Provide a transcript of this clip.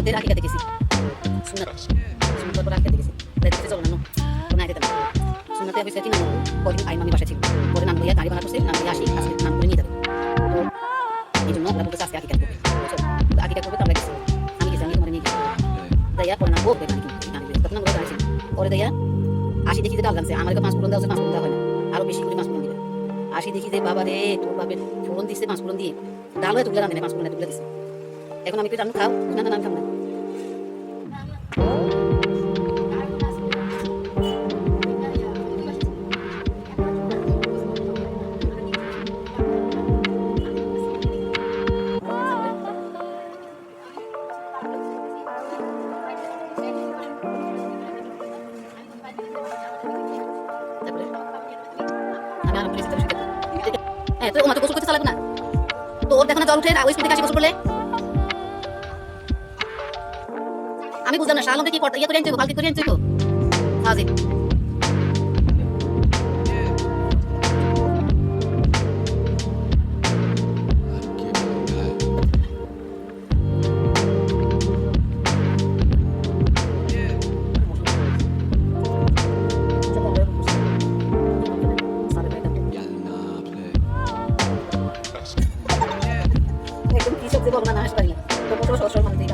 সুন্নতে রাখি কাটে গেছি সুন্নত সুন্নত রাখি কাটে গেছি দেখতে চলো না না দিতে না সুন্নতে আমি সেটি না কদিন আইন মামি বাসা ছিল পরে নাম লইয়া গাড়ি বানা করছে নাম লইয়া আসি আজকে নাম করে নিয়ে যাবে তো এই জন্য আমরা বলতে আজকে আকিকা করবে তো আকিকা করবে তো আমরা গেছি আমি গেছি আমি তোমার নিয়ে গেছি দাইয়া পরে নাম বলবে নাকি তখন আমরা জানিছি পরে দাইয়া আসি দেখি যে ডাল জানছে আমার তো 5 ফোড়ন দেওয়া 5 ফোড়ন দেওয়া হয় না আরো বেশি করে 5 ফোড়ন দিবে আসি দেখি যে বাবা রে তোর বাপের ফোড়ন দিচ্ছে 5 ফোড়ন দিয়ে ডাল হয়ে টুকরা রাঁধে 5 ফোড়ন টুকরা দিচ্ছে এখন আমি একটু জানো খাও না না খাও না তো ওনা তো গোসল করতে চালাবে না তো ওর দেখো না জল উঠে ওই স্পিডে কাশি গোসল করলে আমি বুঝলাম না শালমকে কি করতে ইয়ে করে আনছো বালতি করে আনছো তো হাজি একদম কি সব দেবো না হাসপাতালে তো মোটো সহজ সরল মানুষ